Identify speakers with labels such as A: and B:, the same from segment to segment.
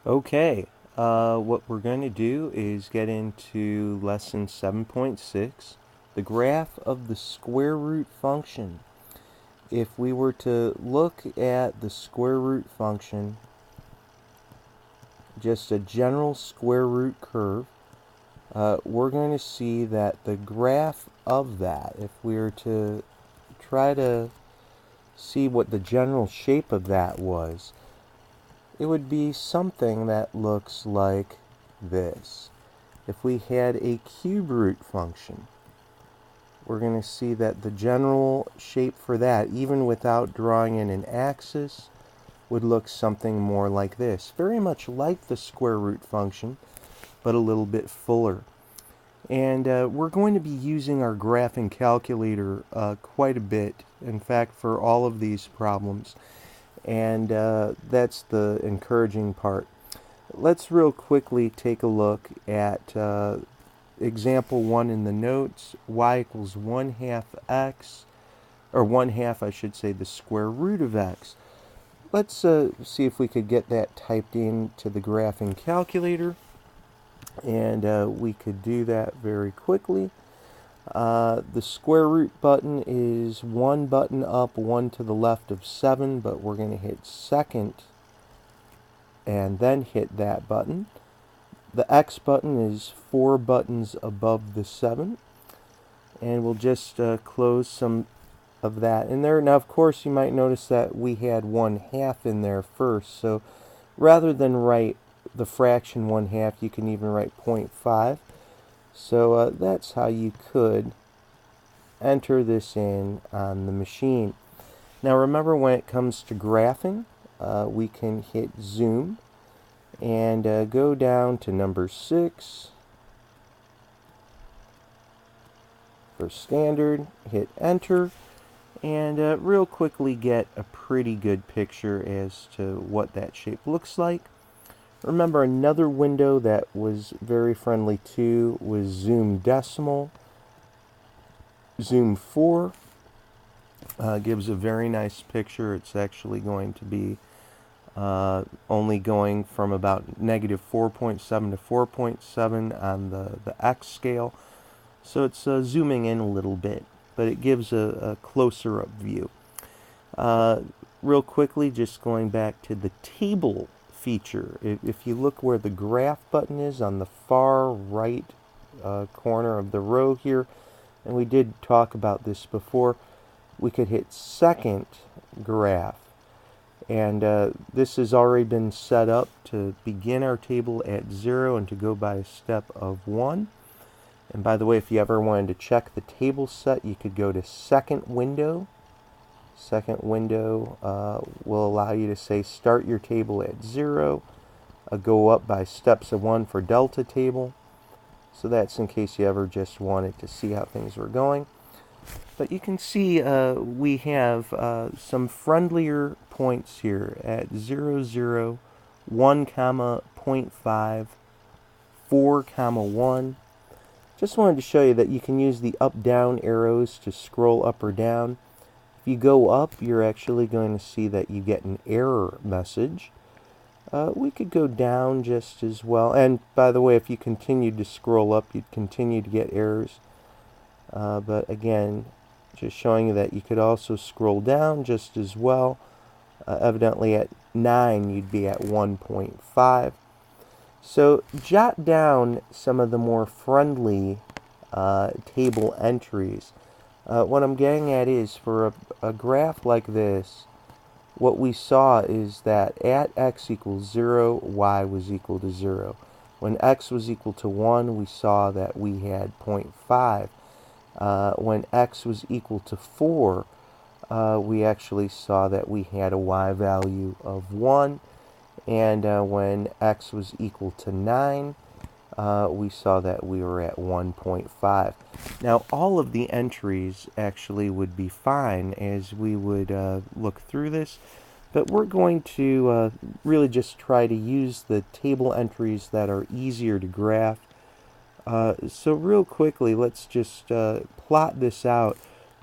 A: Okay, what we're going to do is get into lesson 7.6, the graph of the square root function. If we were to look at the square root function, just a general square root curve, we're going to see that the graph of that, if we were to try to see what the general shape of that was, it would be something that looks like this. If we had a cube root function, we're going to see that the general shape for that, even without drawing in an axis, would look something more like this. Very much like the square root function, but a little bit fuller. And we're going to be using our graphing calculator quite a bit, in fact, for all of these problems. And that's the encouraging part. Let's real quickly take a look at example 1 in the notes. Y equals 1/2 x, or 1/2, I should say, the square root of x. Let's see if we could get that typed into the graphing calculator. And we could do that very quickly. The square root button is one button up, one to the left of 7, but we're going to hit second and then hit that button. The X button is 4 buttons above the 7, and we'll just close some of that in there. Now, of course, you might notice that we had 1/2 in there first, so rather than write the fraction 1/2, you can even write 0.5. So that's how you could enter this in on the machine. Now remember, when it comes to graphing, we can hit zoom and go down to number 6 for standard, hit enter, and real quickly get a pretty good picture as to what that shape looks like. Remember, another window that was very friendly too was zoom decimal. Zoom 4 gives a very nice picture. It's actually going to be only going from about negative 4.7 to 4.7 on the X scale. So it's zooming in a little bit, but it gives a closer up view. Real quickly, just going back to the table feature. If you look where the graph button is on the far right corner of the row here, and we did talk about this before, we could hit second graph. And this has already been set up to begin our table at 0 and to go by a step of 1. And by the way, if you ever wanted to check the table set, you could go to second window. Second window will allow you to say start your table at 0, go up by steps of 1 for delta table. So that's in case you ever just wanted to see how things were going. But you can see we have some friendlier points here at 0, 0, 1, comma, 0.5, 4, comma, 1. Just wanted to show you that you can use the up-down arrows to scroll up or down. If you go up, you're actually going to see that you get an error message. We could go down just as well. And by the way, if you continued to scroll up, you'd continue to get errors. But again, just showing you that you could also scroll down just as well. Evidently at 9, you'd be at 1.5. So jot down some of the more friendly table entries. What I'm getting at is, for a graph like this, what we saw is that at x equals 0, y was equal to 0. When x was equal to 1, we saw that we had 0.5. When x was equal to 4, we actually saw that we had a y value of 1. And when x was equal to 9, we saw that we were at 1.5. Now, all of the entries actually would be fine as we would look through this, but we're going to really just try to use the table entries that are easier to graph. So real quickly, let's just plot this out.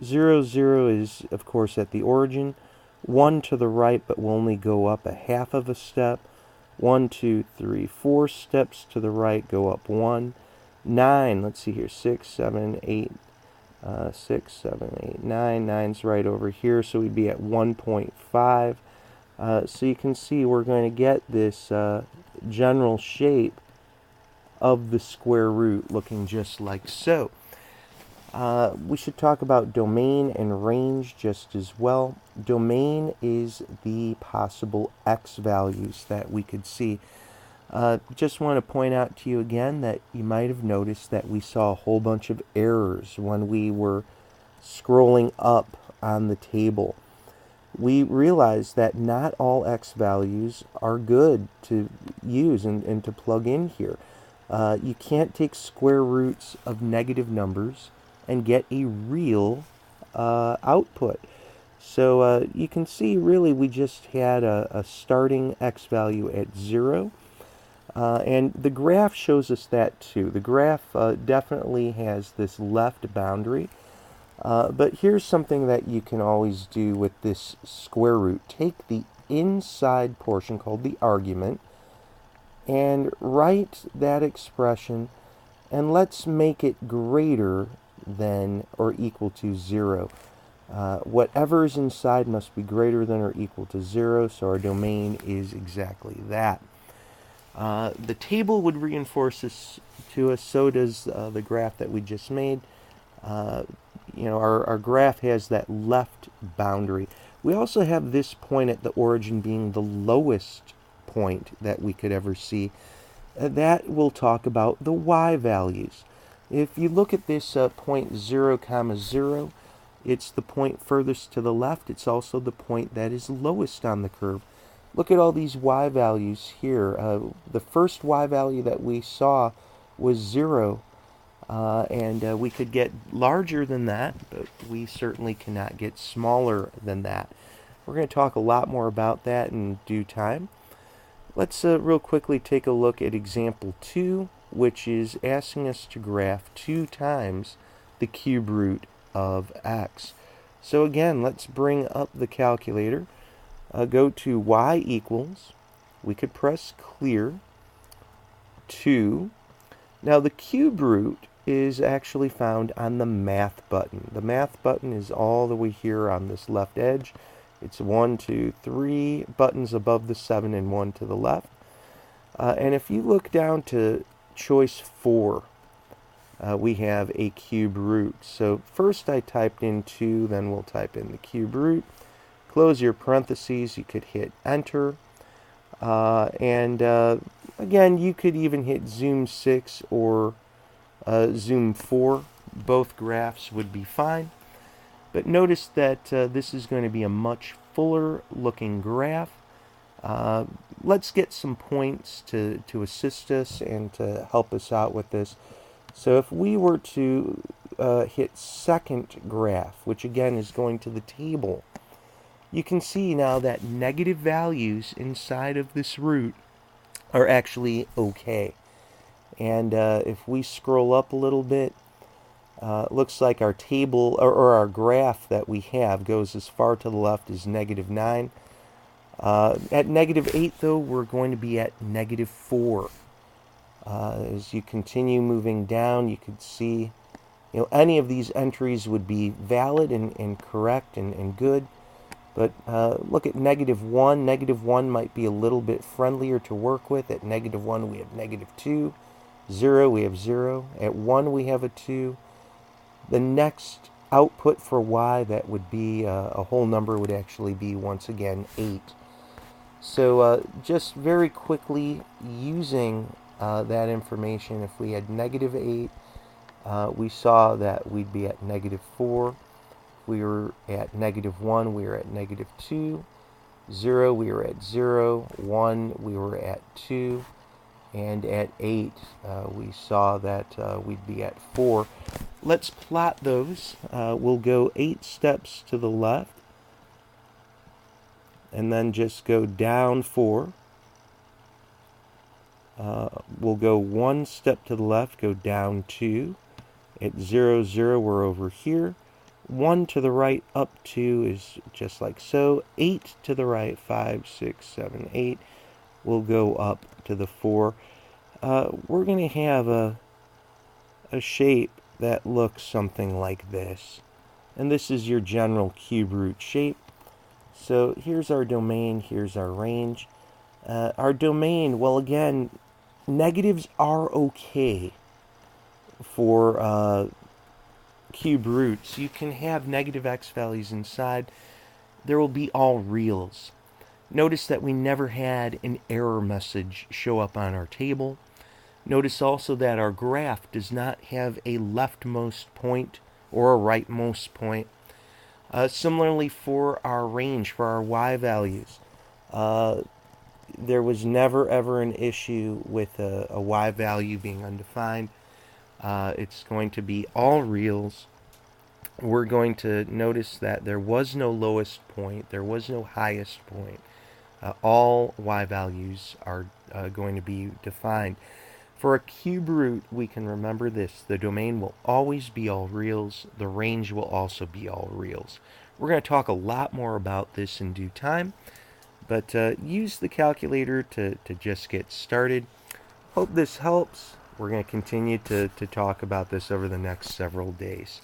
A: 0, 0 is, of course, at the origin. 1 to the right, but will only go up a half of a step. 1, 2, 3, 4 steps to the right, go up 1. 9, let's see here, 6, 7, 8, 6, 7, 8, 9. 9's right over here, so we'd be at 1.5. So you can see we're going to get this general shape of the square root looking just like so. We should talk about domain and range just as well. Domain is the possible x values that we could see. Just want to point out to you again that you might have noticed that we saw a whole bunch of errors when we were scrolling up on the table. We realized that not all x values are good to use and to plug in here. You can't take square roots of negative numbers and get a real output. So you can see really we just had a starting x value at 0. And the graph shows us that too. The graph definitely has this left boundary. But here's something that you can always do with this square root. Take the inside portion called the argument and write that expression, and let's make it greater than or equal to 0. Whatever is inside must be greater than or equal to 0, so our domain is exactly that. The table would reinforce this to us, so does the graph that we just made. Our graph has that left boundary. We also have this point at the origin being the lowest point that we could ever see. That will talk about the y values. If you look at this point 0, 0, it's the point furthest to the left. It's also the point that is lowest on the curve. Look at all these y values here. The first y value that we saw was 0. And we could get larger than that, but we certainly cannot get smaller than that. We're going to talk a lot more about that in due time. Let's real quickly take a look at example 2, which is asking us to graph 2 times the cube root of x. So again, let's bring up the calculator. Go to y equals, we could press clear, 2. Now the cube root is actually found on the math button. The math button is all the way here on this left edge. It's 1, 2, 3 buttons above the 7 and 1 to the left. And if you look down to choice 4, we have a cube root. So first I typed in 2, then we'll type in the cube root. Close your parentheses, you could hit enter. Again, you could even hit zoom 6 or zoom 4. Both graphs would be fine. But notice that this is going to be a much fuller looking graph. Let's get some points to assist us and to help us out with this. So if we were to hit second graph, which again is going to the table, you can see now that negative values inside of this root are actually okay. And if we scroll up a little bit, looks like our table or our graph that we have goes as far to the left as -9. At -8, though, we're going to be at -4. As you continue moving down, you could see, any of these entries would be valid and correct and good. But look at -1. -1 might be a little bit friendlier to work with. At -1, we have -2. 0, we have 0. At 1, we have a 2. The next output for y that would be a whole number would actually be, once again, 8. So just very quickly using that information, if we had -8, we saw that we'd be at -4. We were at -1, we were at -2. 0, we were at 0. 1, we were at 2. And at 8, we saw that we'd be at 4. Let's plot those. We'll go 8 steps to the left, and then just go down 4. We'll go 1 step to the left, go down 2. At 0, 0, we're over here. 1 to the right, up 2 is just like so. 8 to the right, 5, 6, 7, 8. we'll go up to the 4. We're going to have a shape that looks something like this. And this is your general cube root shape. So here's our domain, here's our range. Our domain, well, again, negatives are okay for cube roots. You can have negative x values inside. There will be all reals. Notice that we never had an error message show up on our table. Notice also that our graph does not have a leftmost point or a rightmost point. Similarly for our range, for our y values, there was never ever an issue with a y value being undefined. It's going to be all reals. We're going to notice that there was no lowest point, there was no highest point. All y values are going to be defined. For a cube root, we can remember this. The domain will always be all reals. The range will also be all reals. We're going to talk a lot more about this in due time, but use the calculator to just get started. Hope this helps. We're going to continue to talk about this over the next several days.